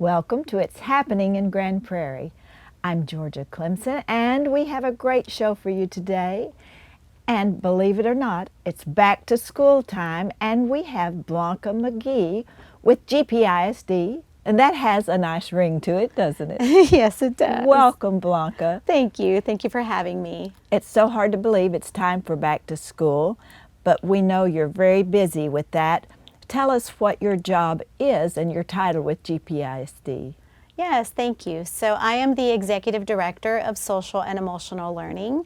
Welcome to It's Happening in Grand Prairie. I'm Georgia Clemson, and we have a great show for you today. And believe it or not, it's back to school time, and we have Blanca McGee with GPISD, and that has a nice ring to it, doesn't it? Yes, it does. Welcome, Blanca. Thank you. Thank you for having me. It's so hard to believe it's time for back to school, but we know you're very busy with that. Tell us what your job is and your title with GPISD. Yes, thank you. So I am the Executive Director of Social and Emotional Learning.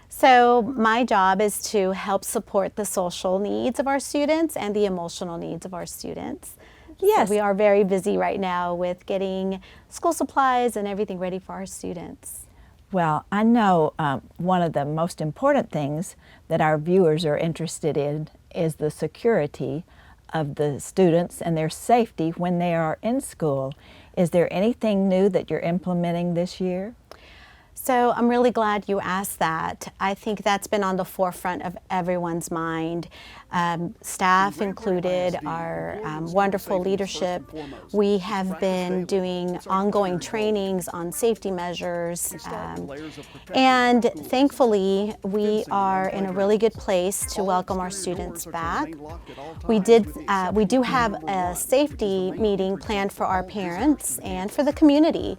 So my job is to help support the social needs of our students and the emotional needs of our students. Yes. So we are very busy right now with getting school supplies and everything ready for our students. Well, I know one of the most important things that our viewers are interested in is the security of the students and their safety when they are in school. Is there anything new that you're implementing this year? So I'm really glad you asked that. I think that's been on the forefront of everyone's mind. Staff included, our wonderful leadership. We have been doing ongoing trainings on safety measures. And thankfully, we are in a really good place to welcome our students back. We do have a safety meeting planned for our parents and for the community.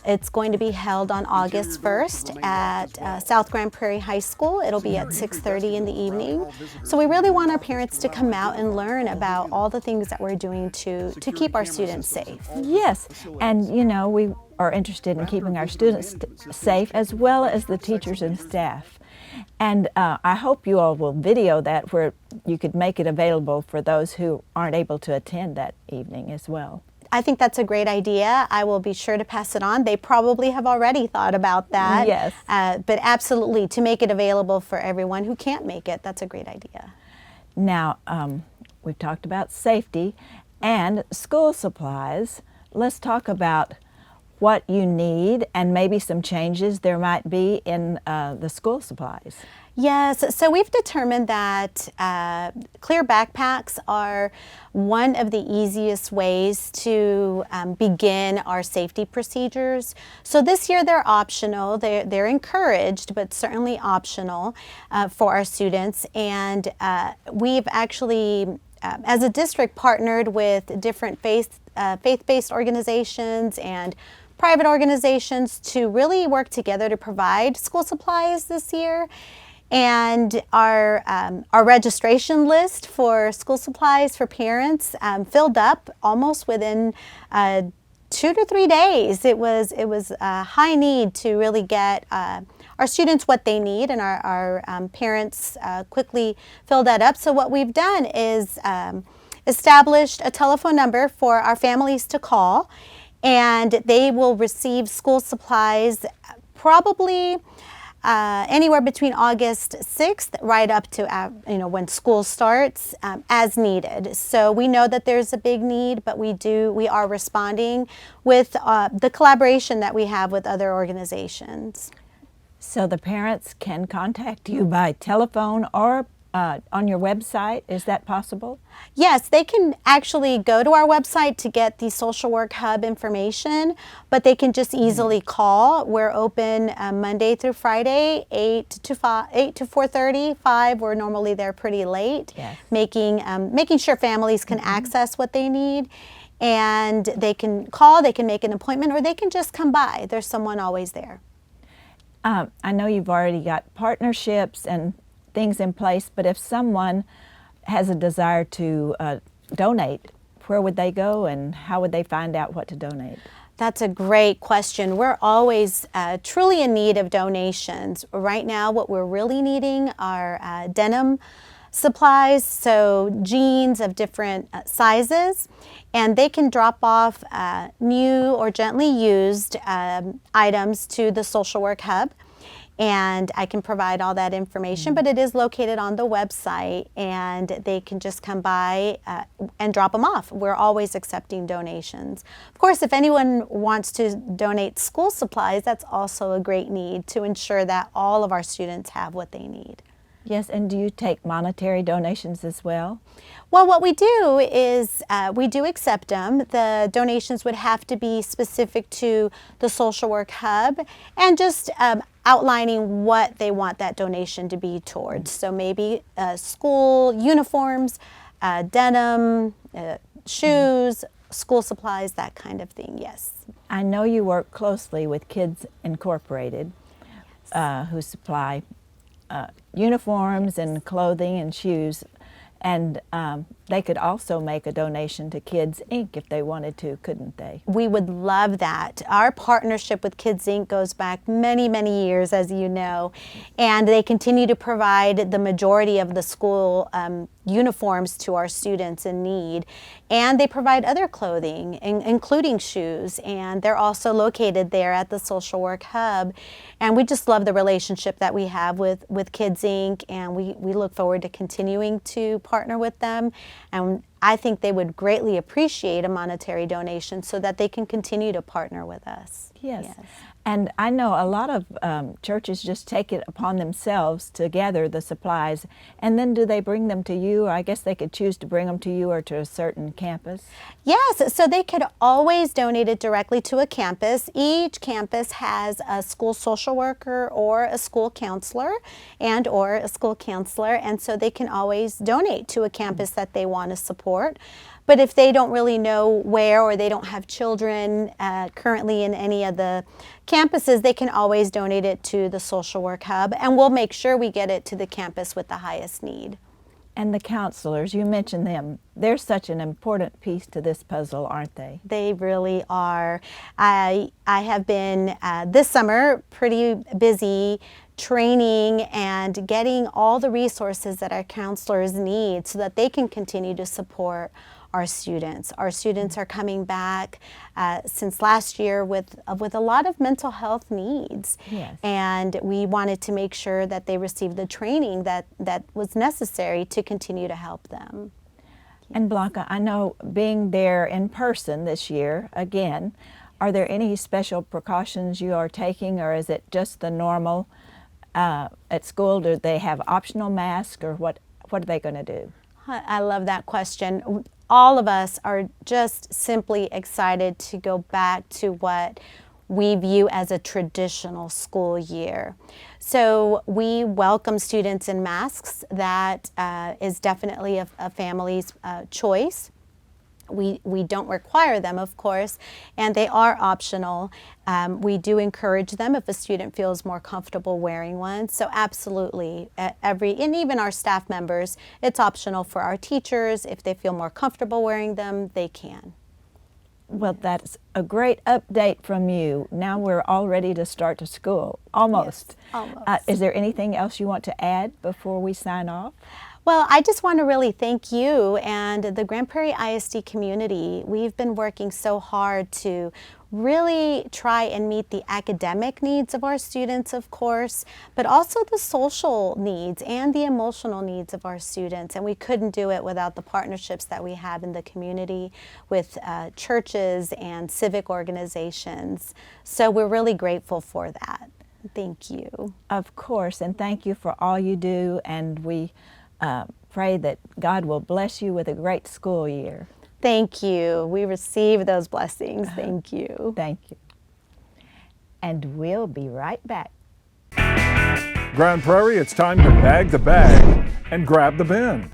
It's going to be held on August 1st at South Grand Prairie High School. It'll be at 6:30 in the evening. So we really want our parents to come out and learn about all the things that we're doing to keep our students safe. Yes, and you know, we are interested in keeping our students safe as well as the teachers and staff. And I hope you all will video that where you could make it available for those who aren't able to attend that evening as well. I think that's a great idea. I will be sure to pass it on. They probably have already thought about that. Yes. But absolutely, to make it available for everyone who can't make it, that's a great idea. Now, we've talked about safety and school supplies. Let's talk about what you need and maybe some changes there might be in the school supplies. Yes, so we've determined that clear backpacks are one of the easiest ways to begin our safety procedures. So this year they're optional, they're encouraged, but certainly optional for our students. And we've actually, as a district, partnered with different faith-based organizations and private organizations to really work together to provide school supplies this year. And our registration list for school supplies for parents filled up almost within 2 to 3 days. It was a high need to really get our students what they need, and our parents quickly filled that up. So what we've done is established a telephone number for our families to call, and they will receive school supplies probably anywhere between August 6th right up to when school starts, as needed. So we know that there's a big need, but we are responding with the collaboration that we have with other organizations. So the parents can contact you by telephone or on your website. Is that possible? Yes, they can actually go to our website to get the Social Work Hub information, but they can just easily call. We're open Monday through Friday, 8 to 4:30, 5. We're normally there pretty late, yes. Making sure families can access what they need. And they can call, they can make an appointment, or they can just come by. There's someone always there. I know you've already got partnerships and things in place, but if someone has a desire to donate, where would they go and how would they find out what to donate? That's a great question. We're always truly in need of donations. Right now, what we're really needing are denim supplies, so jeans of different sizes, and they can drop off new or gently used items to the Social Work Hub. And I can provide all that information, but it is located on the website, and they can just come by and drop them off. We're always accepting donations. Of course, if anyone wants to donate school supplies, that's also a great need to ensure that all of our students have what they need. Yes, and do you take monetary donations as well? Well, what we do is we do accept them. The donations would have to be specific to the social work hub and just outlining what they want that donation to be towards. So maybe school uniforms, denim, shoes, school supplies, that kind of thing, yes. I know you work closely with Kids Incorporated, who supply uniforms and clothing and shoes, and they could also make a donation to Kids Inc. if they wanted to, couldn't they? We would love that. Our partnership with Kids Inc. goes back many, many years, as you know, and they continue to provide the majority of the school uniforms to our students in need, and they provide other clothing, including shoes, and they're also located there at the Social Work Hub, and we just love the relationship that we have with Kids Inc., and we look forward to continuing to partner with them, and I think they would greatly appreciate a monetary donation so that they can continue to partner with us. Yes. And I know a lot of churches just take it upon themselves to gather the supplies, and then do they bring them to you? I guess they could choose to bring them to you or to a certain campus. Yes, so they could always donate it directly to a campus. Each campus has a school social worker or a school counselor and so they can always donate to a campus that they want to support. But if they don't really know where, or they don't have children currently in any of the campuses, they can always donate it to the Social Work Hub, and we'll make sure we get it to the campus with the highest need. And the counselors, you mentioned them. They're such an important piece to this puzzle, aren't they? They really are. I have been this summer pretty busy training and getting all the resources that our counselors need so that they can continue to support our students. Our students are coming back since last year with a lot of mental health needs. Yes. And we wanted to make sure that they received the training that was necessary to continue to help them. And Blanca, I know being there in person this year, again, are there any special precautions you are taking, or is it just the normal at school? Do they have optional masks, or what are they going to do? I love that question. All of us are just simply excited to go back to what we view as a traditional school year. So we welcome students in masks. That is definitely a family's choice. We don't require them, of course, and they are optional. We do encourage them if a student feels more comfortable wearing one. So absolutely, and even our staff members, it's optional for our teachers. If they feel more comfortable wearing them, they can. Well, that's a great update from you. Now we're all ready to start to school, almost. Yes, almost. Is there anything else you want to add before we sign off? Well, I just want to really thank you and the Grand Prairie ISD community. We've been working so hard to really try and meet the academic needs of our students, of course, but also the social needs and the emotional needs of our students. And we couldn't do it without the partnerships that we have in the community with churches and civic organizations. So we're really grateful for that. Thank you. Of course, and thank you for all you do, and we pray that God will bless you with a great school year. Thank you. We receive those blessings. Thank you. Thank you. And we'll be right back. Grand Prairie, it's time to bag the bag and grab the bin.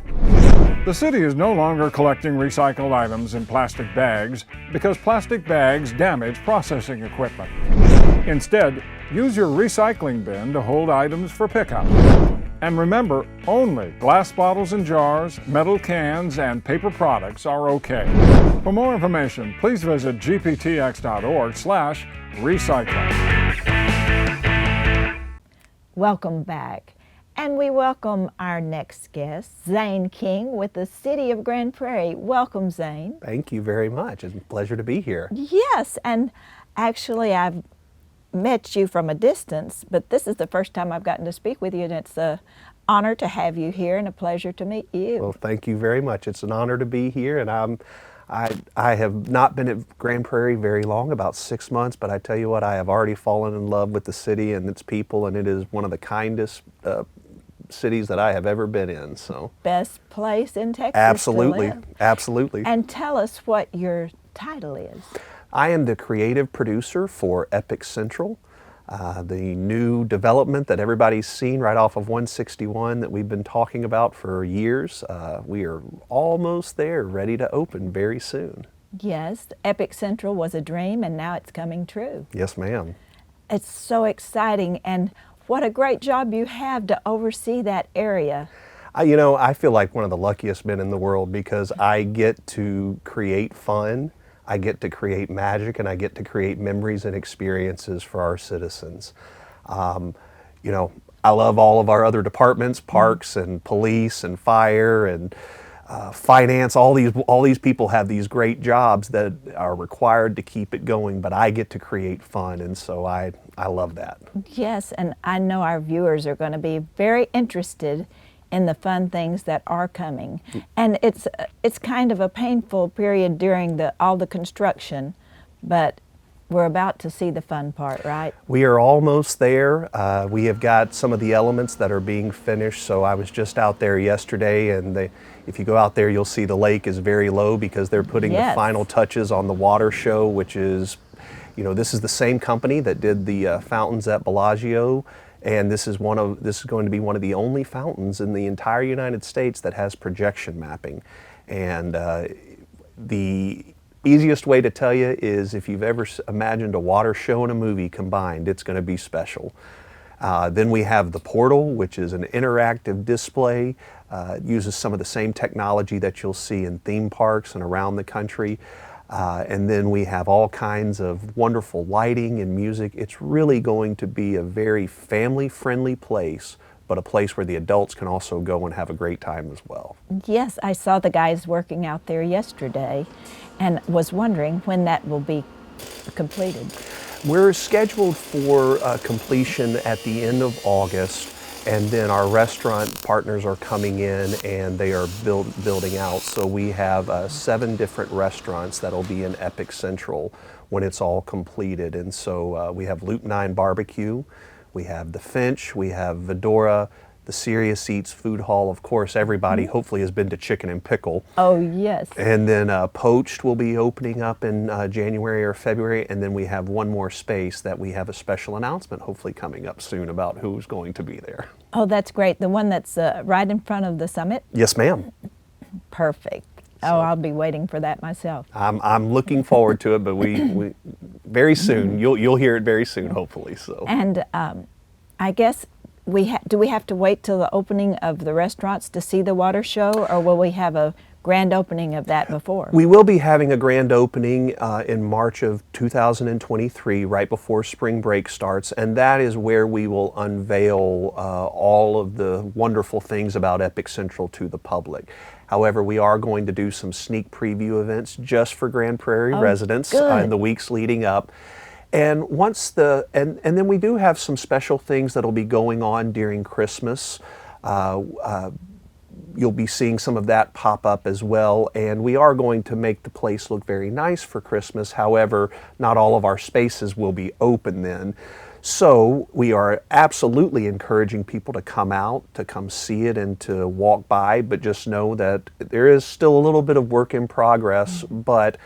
The city is no longer collecting recycled items in plastic bags because plastic bags damage processing equipment. Instead, use your recycling bin to hold items for pickup. And remember, only glass bottles and jars, metal cans, and paper products are okay. For more information, please visit gptx.org/recycling. Welcome back. And we welcome our next guest, Zane King with the City of Grand Prairie. Welcome, Zane. Thank you very much. It's a pleasure to be here. Yes, and actually I've met you from a distance, but this is the first time I've gotten to speak with you, and it's an honor to have you here and a pleasure to meet you. Well, thank you very much. It's an honor to be here, and I have not been at Grand Prairie very long, about 6 months, but I tell you what, I have already fallen in love with the city and its people, and it is one of the kindest cities that I have ever been in. So Best place in Texas absolutely, to live. absolutely. And tell us what your title is. I am the creative producer for Epic Central, the new development that everybody's seen right off of 161 that we've been talking about for years. We are almost there, ready to open very soon. Yes, Epic Central was a dream and now it's coming true. Yes, ma'am. It's so exciting, and what a great job you have to oversee that area. I feel like one of the luckiest men in the world because I get to create fun, I get to create magic, and I get to create memories and experiences for our citizens. I love all of our other departments, parks and police and fire and finance. All these people have these great jobs that are required to keep it going, but I get to create fun, and so I love that. Yes, and I know our viewers are going to be very interested in the fun things that are coming. And it's kind of a painful period during all the construction, but we're about to see the fun part, right? We are almost there. We have got some of the elements that are being finished. So I was just out there yesterday, and if you go out there, you'll see the lake is very low because they're putting the final touches on the water show, which is, this is the same company that did the fountains at Bellagio, and this is going to be one of the only fountains in the entire United States that has projection mapping. And the easiest way to tell you is if you've ever imagined a water show and a movie combined, it's going to be special. Then we have the portal, which is an interactive display. It uses some of the same technology that you'll see in theme parks and around the country. And then we have all kinds of wonderful lighting and music. It's really going to be a very family-friendly place, but a place where the adults can also go and have a great time as well. Yes, I saw the guys working out there yesterday and was wondering when that will be completed. We're scheduled for completion at the end of August, and then our restaurant partners are coming in and they are building out. So we have 7 different restaurants that'll be in Epic Central when it's all completed. And so we have Loop 9 Barbecue, we have the Finch, we have Vidora, the Serious Eats Food Hall. Of course, everybody hopefully has been to Chicken and Pickle. Oh, yes. And then Poached will be opening up in January or February. And then we have one more space that we have a special announcement hopefully coming up soon about who's going to be there. Oh, that's great. The one that's right in front of the summit? Yes, ma'am. Perfect. Oh, I'll be waiting for that myself. I'm looking forward to it, but we very soon, you'll hear it very soon, hopefully. So. And I guess do we have to wait till the opening of the restaurants to see the water show, or will we have a grand opening of that before? We will be having a grand opening in March of 2023, right before spring break starts, and that is where we will unveil all of the wonderful things about Epic Central to the public. However, we are going to do some sneak preview events just for Grand Prairie residents in the weeks leading up. And and then we do have some special things that'll be going on during Christmas. You'll be seeing some of that pop up as well, and we are going to make the place look very nice for Christmas. However, not all of our spaces will be open then. So we are absolutely encouraging people to come out, to come see it and to walk by, but just know that there is still a little bit of work in progress, but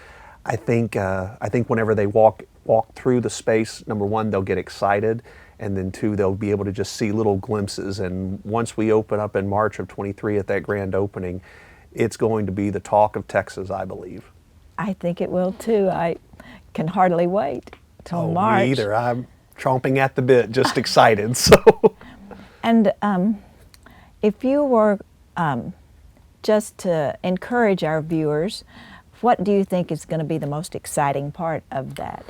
I think whenever they walk through the space, number one, they'll get excited, and then 2, they'll be able to just see little glimpses. And once we open up in March of 23 at that grand opening, it's going to be the talk of Texas, I believe. I think it will too. I can hardly wait till March. Me either. I'm chomping at the bit, just excited. So. And if you were just to encourage our viewers, what do you think is going to be the most exciting part of that?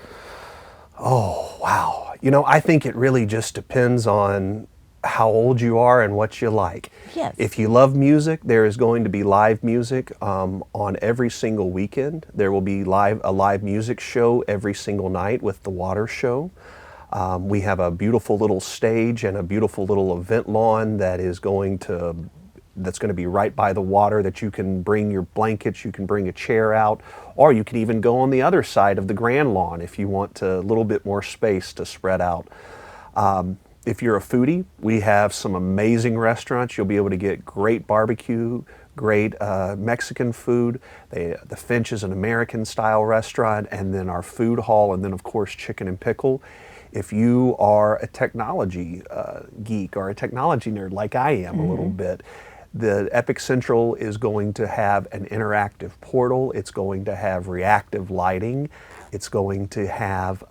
Oh, wow. I think it really just depends on how old you are and what you like. Yes. If you love music, there is going to be live music on every single weekend. There will be a live music show every single night with the water show. We have a beautiful little stage and a beautiful little event lawn that's going to be right by the water, that you can bring your blankets, you can bring a chair out, or you can even go on the other side of the grand lawn if you want a little bit more space to spread out. If you're a foodie, we have some amazing restaurants. You'll be able to get great barbecue, great Mexican food. The Finch is an American style restaurant, and then our food hall, and then of course chicken and pickle. If you are a technology geek or a technology nerd like I am a little bit, the Epic Central is going to have an interactive portal. It's going to have reactive lighting. It's going to have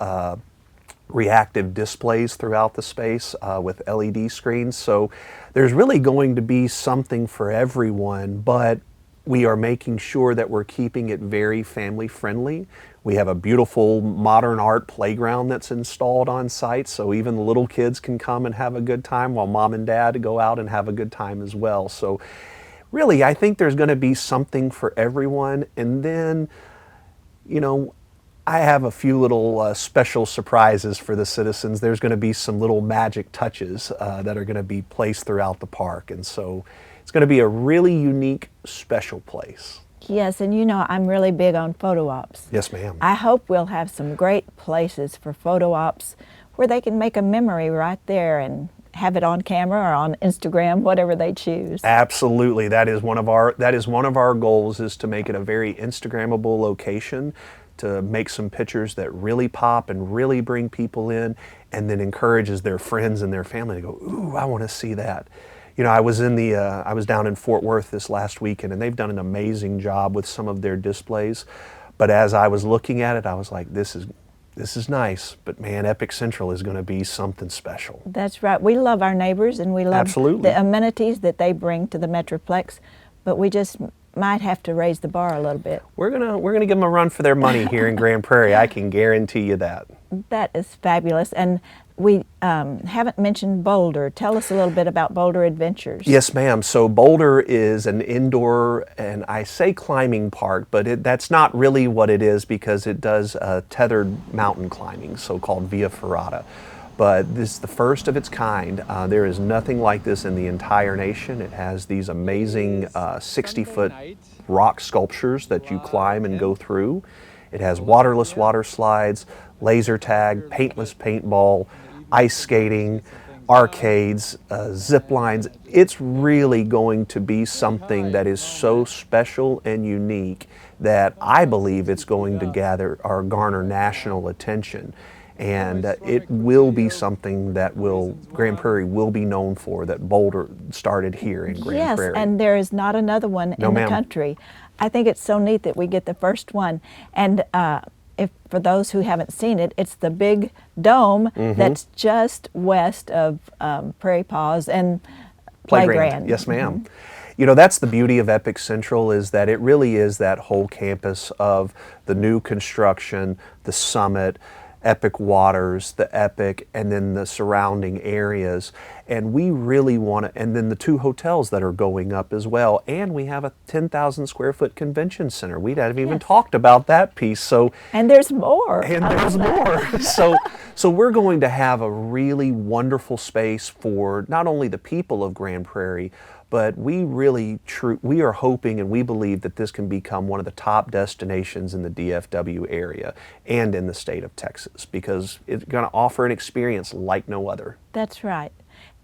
reactive displays throughout the space with LED screens. So there's really going to be something for everyone, but we are making sure that we're keeping it very family friendly. We have a beautiful modern art playground that's installed on site, so even the little kids can come and have a good time while mom and dad go out and have a good time as well. So really, I think there's going to be something for everyone. And then, you know, I have a few little special surprises for the citizens. There's going to be some little magic touches that are going to be placed throughout the park. And so it's going to be a really unique, special place. Yes, and you know I'm really big on photo ops. Yes, ma'am. I hope we'll have some great places for photo ops where they can make a memory right there and have it on camera or on Instagram, whatever they choose. Absolutely. That is one of our goals, is to make it a very Instagrammable location, to make some pictures that really pop and really bring people in, and then encourages their friends and their family to go, ooh, I want to see that. You know, I was down in Fort Worth this last weekend, and they've done an amazing job with some of their displays. But as I was looking at it, I was like, this is nice, but man, Epic Central is going to be something special. That's right. We love our neighbors, and we love Absolutely. the amenities that they bring to the Metroplex, but we just might have to raise the bar a little bit. We're gonna give them a run for their money here in Grand Prairie. I can guarantee you that. That is fabulous. And we haven't mentioned Boulder. Tell us a little bit about Boulder Adventures. Yes, ma'am. So Boulder is an indoor, and I say climbing park, but that's not really what it is, because it does tethered mountain climbing, so-called Via Ferrata. But this is the first of its kind. There is nothing like this in the entire nation. It has these amazing 60-foot rock sculptures that you climb and go through. It has waterless water slides, laser tag, paintless paintball, ice skating, arcades, zip lines. It's really going to be something that is so special and unique that I believe it's going to garner national attention. And it will be something that Grand Prairie will be known for, that Boulder started here in Grand Prairie. Yes, and there is not another one in the country. I think it's so neat that we get the first one. And for those who haven't seen it, it's the big dome that's just west of Prairie Paws and Playground. Yes, ma'am. You know, that's the beauty of Epic Central, is that it really is that whole campus of the new construction, the Summit, Epic Waters, the Epic, and then the surrounding areas. And we really want to, and then the 2 hotels that are going up as well. And we have a 10,000 square foot convention center. We haven't even talked about that piece. So, and there's more. And there's more. So we're going to have a really wonderful space for not only the people of Grand Prairie, but we are hoping and we believe that this can become one of the top destinations in the DFW area and in the state of Texas, because it's going to offer an experience like no other. That's right.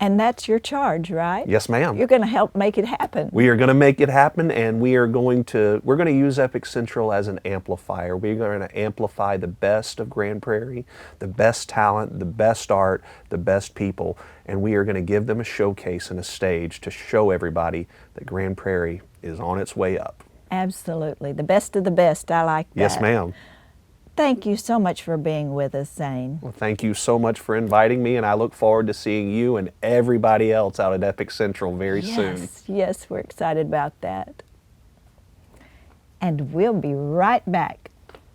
And that's your charge, right? Yes, ma'am. You're going to help make it happen. We are going to make it happen, and we're going to use Epic Central as an amplifier. We're going to amplify the best of Grand Prairie, the best talent, the best art, the best people, and we are going to give them a showcase and a stage to show everybody that Grand Prairie is on its way up. Absolutely. The best of the best. I like that. Yes, ma'am. Thank you so much for being with us, Zane. Well, thank you so much for inviting me, and I look forward to seeing you and everybody else out at Epic Central very soon. Yes, we're excited about that. And we'll be right back.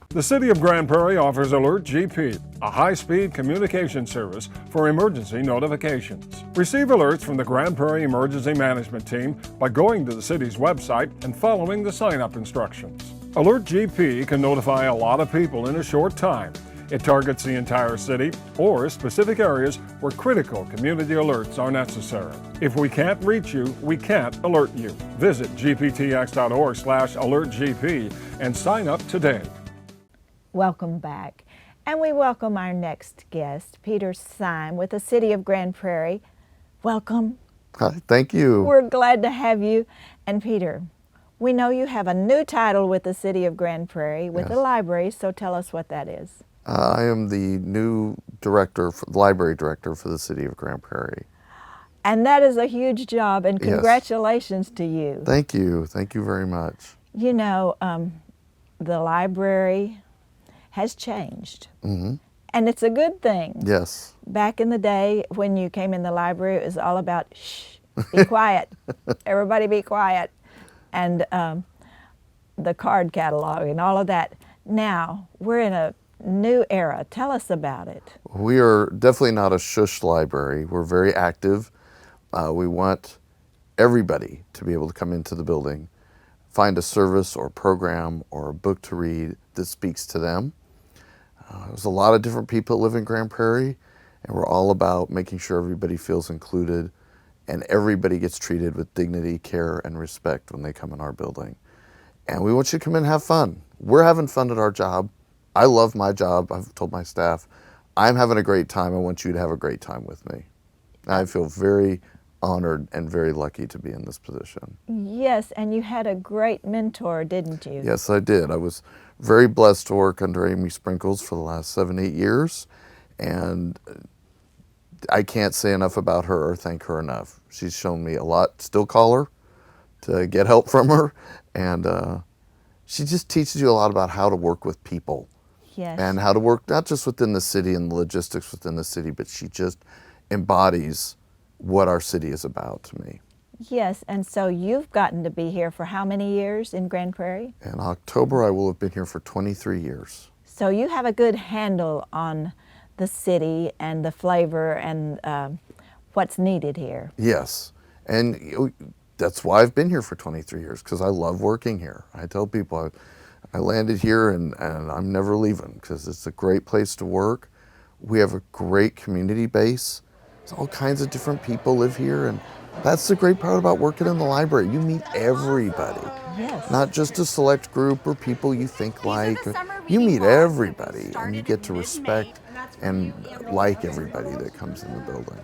The City of Grand Prairie offers Alert GP, a high-speed communication service for emergency notifications. Receive alerts from the Grand Prairie Emergency Management Team by going to the city's website and following the sign-up instructions. Alert GP can notify a lot of people in a short time. It targets the entire city or specific areas where critical community alerts are necessary. If we can't reach you, we can't alert you. Visit gptx.org/alertgp and sign up today. Welcome back. And we welcome our next guest, Peter Syme with the City of Grand Prairie. Welcome. Hi, thank you. We're glad to have you. And Peter, we know you have a new title with the City of Grand Prairie with the library, so tell us what that is. I am the new library director for the City of Grand Prairie. And that is a huge job, and congratulations to you. Thank you. Thank you very much. You know, the library has changed. Mm-hmm. And it's a good thing. Yes. Back in the day when you came in the library, it was all about, shh, be quiet. Everybody be quiet. And the card catalog and all of that. Now, we're in a new era. Tell us about it. We are definitely not a shush library. We're very active. We want everybody to be able to come into the building, find a service or program or a book to read that speaks to them. There's a lot of different people that live in Grand Prairie, and we're all about making sure everybody feels included and everybody gets treated with dignity, care, and respect when they come in our building. And we want you to come in and have fun. We're having fun at our job. I love my job. I've told my staff, I'm having a great time. I want you to have a great time with me. I feel very honored and very lucky to be in this position. Yes, and you had a great mentor, didn't you? Yes, I did. I was very blessed to work under Amy Sprinkles for the last 7-8 years, and I can't say enough about her or thank her enough. She's shown me a lot. Still call her to get help from her, and she just teaches you a lot about how to work with people. Yes. And how to work not just within the city and the logistics within the city, but she just embodies what our city is about to me. Yes, and so you've gotten to be here for how many years in Grand Prairie? In October, I will have been here for 23 years. So you have a good handle on the city and the flavor and what's needed here. Yes, and that's why I've been here for 23 years, because I love working here. I tell people I landed here and I'm never leaving because it's a great place to work. We have a great community base. All kinds of different people live here, and that's the great part about working in the library. You meet everybody. Yes. Not just a select group or people you think like. You meet everybody, and you get to respect and like everybody that comes in the building.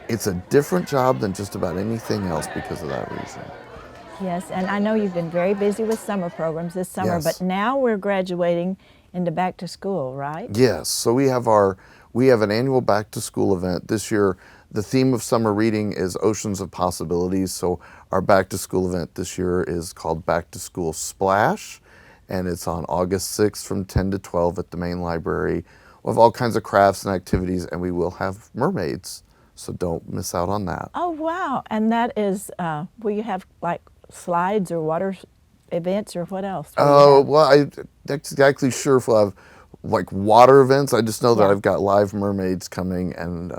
It's a different job than just about anything else because of that reason. Yes, and I know you've been very busy with summer programs this summer, but now we're graduating into back to school, right? Yes, so we have an annual back to school event. This year, the theme of summer reading is Oceans of Possibilities. So our back to school event this year is called Back to School Splash, and it's on August 6th from 10 to 12 at the main library. We'll have all kinds of crafts and activities, and we will have mermaids. So don't miss out on that. Oh, wow. And that is, will you have like slides or water events or what else? Oh, well, I'm not exactly sure if we'll have like water events. I just know that I've got live mermaids coming, and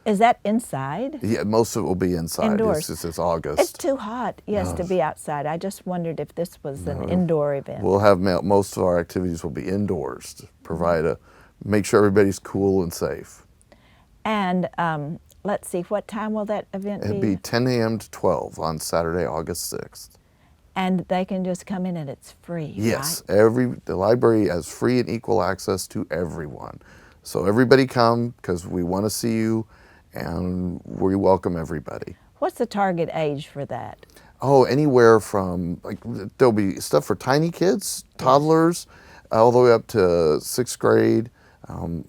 is that inside? yeah, most of it will be inside. Indoors. It's August. It's too hot, yes, to be outside. I just wondered if this was an indoor event. We'll have most of our activities will be indoors to provide make sure everybody's cool and safe. And let's see, what time will that event be? It'll be 10 a.m. to 12 on Saturday, August 6th. And they can just come in and it's free, Yes, right? the library has free and equal access to everyone. So everybody come because we want to see you, and we welcome everybody. What's the target age for that? Oh, anywhere from, like, there'll be stuff for tiny kids, toddlers, all the way up to 6th grade,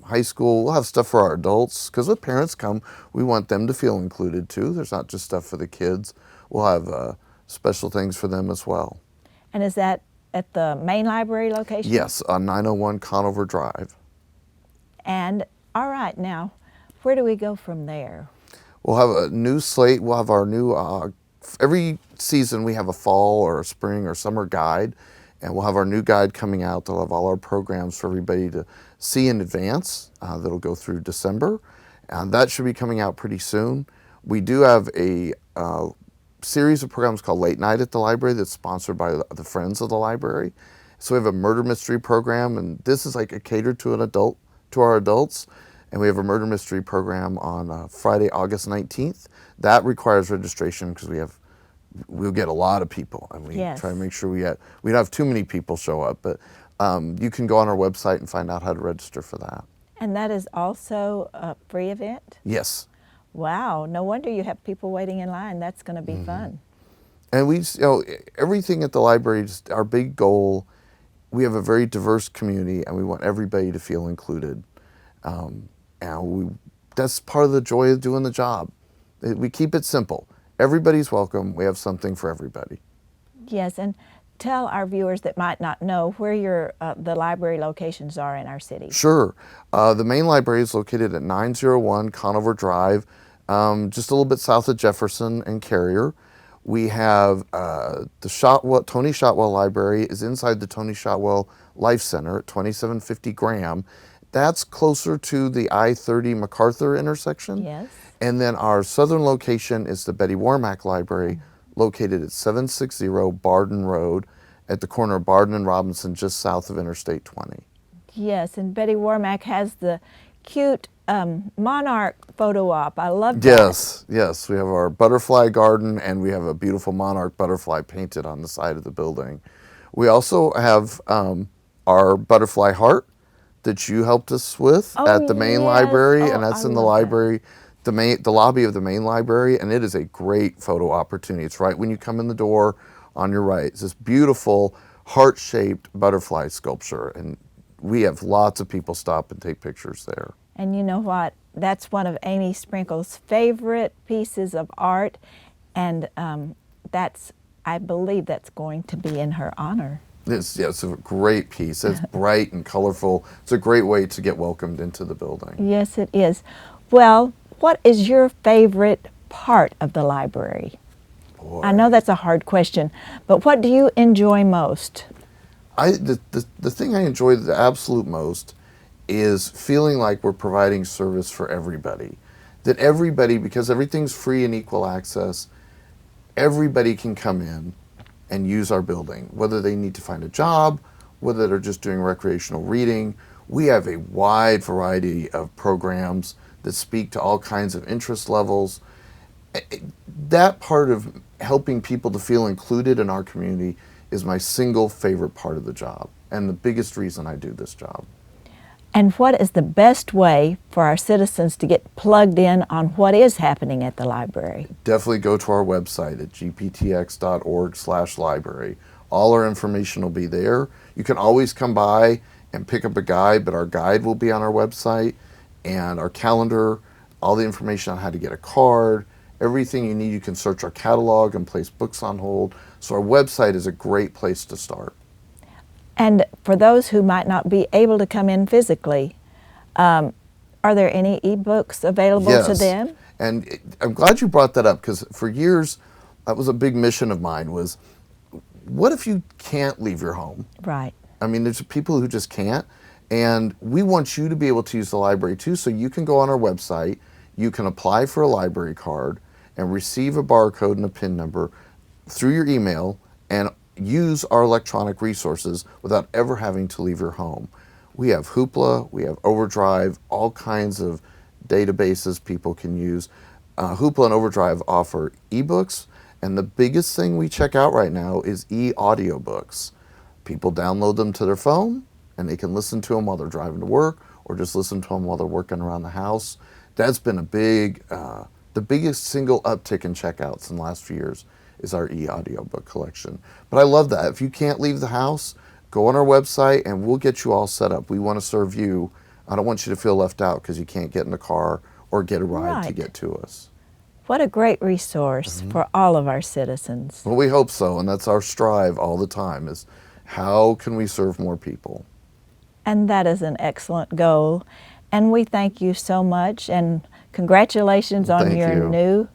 high school. We'll have stuff for our adults, because when parents come, we want them to feel included too. There's not just stuff for the kids. We'll have special things for them as well. And is that at the main library location? Yes, on 901 Conover Drive. And, all right, now, where do we go from there? We'll have a new slate. We'll have our new, every season we have a fall or a spring or summer guide, and we'll have our new guide coming out. They'll have all our programs for everybody to see in advance. That'll go through December, and that should be coming out pretty soon. We do have a series of programs called Late Night at the Library that's sponsored by the Friends of the Library. So we have a murder mystery program, and this is like a catered to our adults. And we have a murder mystery program on Friday, August 19th. That requires registration because we'll get a lot of people, and we try to make sure we don't have too many people show up. But you can go on our website and find out how to register for that. And that is also a free event? Yes. Wow, no wonder you have people waiting in line. That's going to be fun. And everything at the library, just our big goal, we have a very diverse community and we want everybody to feel included. That's part of the joy of doing the job. We keep it simple. Everybody's welcome. We have something for everybody. Yes, and tell our viewers that might not know where the library locations are in our city. Sure. The main library is located at 901 Conover Drive, just a little bit south of Jefferson and Carrier. We have Tony Shotwell Library is inside the Tony Shotwell Life Center at 2750 Graham. That's closer to the I-30 MacArthur intersection. Yes. And then our southern location is the Betty Warmack Library, located at 760 Barden Road at the corner of Barden and Robinson, just south of Interstate 20. Yes, and Betty Warmack has the cute monarch photo op. I love that. Yes, yes. We have our butterfly garden and we have a beautiful monarch butterfly painted on the side of the building. We also have our butterfly heart that you helped us with at the main library, and that's in the library, the lobby of the main library, and it is a great photo opportunity. It's right when you come in the door on your right. It's this beautiful heart-shaped butterfly sculpture, and we have lots of people stop and take pictures there. And you know what? That's one of Amy Sprinkle's favorite pieces of art, and I believe that's going to be in her honor. It's a great piece. It's bright and colorful. It's a great way to get welcomed into the building. Yes, it is. Well, what is your favorite part of the library? Boy. I know that's a hard question, but what do you enjoy most? The thing I enjoy the absolute most is feeling like we're providing service for everybody. That everybody, because everything's free and equal access, everybody can come in and use our building, whether they need to find a job, whether they're just doing recreational reading. We have a wide variety of programs that speak to all kinds of interest levels. That part of helping people to feel included in our community is my single favorite part of the job and the biggest reason I do this job. And what is the best way for our citizens to get plugged in on what is happening at the library? Definitely go to our website at gptx.org/library. All our information will be there. You can always come by and pick up a guide, but our guide will be on our website, and our calendar, all the information on how to get a card, everything you need. You can search our catalog and place books on hold. So our website is a great place to start. And for those who might not be able to come in physically, are there any e-books available to them? And I'm glad you brought that up, because for years, that was a big mission of mine, was what if you can't leave your home? Right. I mean, there's people who just can't, and we want you to be able to use the library too, so you can go on our website, you can apply for a library card and receive a barcode and a PIN number through your email and use our electronic resources without ever having to leave your home. We have Hoopla, we have Overdrive, all kinds of databases people can use. Hoopla and Overdrive offer ebooks, and the biggest thing we check out right now is e-audiobooks. People download them to their phone and they can listen to them while they're driving to work or just listen to them while they're working around the house. That's been the biggest single uptick in checkouts in the last few years is our e-audiobook collection. But I love that. If you can't leave the house, go on our website and we'll get you all set up. We want to serve you. I don't want you to feel left out because you can't get in the car or get a ride to get to us. What a great resource for all of our citizens. Well, we hope so, and that's our strive all the time, is how can we serve more people? And that is an excellent goal. And we thank you so much, and congratulations on your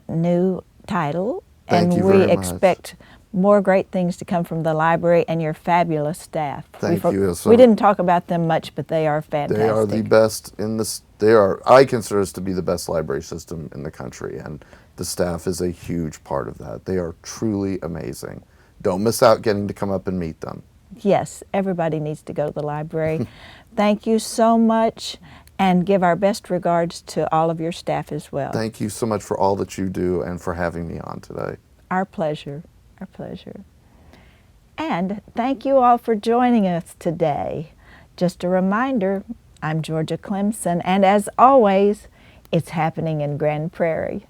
new title. Thank you very much. And we expect more great things to come from the library and your fabulous staff. Thank you. We didn't talk about them much, but they are fantastic. They are the best in this. I consider us to be the best library system in the country, and the staff is a huge part of that. They are truly amazing. Don't miss out getting to come up and meet them. Yes, everybody needs to go to the library. Thank you so much, and give our best regards to all of your staff as well. Thank you so much for all that you do and for having me on today. Our pleasure. Our pleasure. And thank you all for joining us today. Just a reminder, I'm Georgia Clemson, and as always, it's happening in Grand Prairie.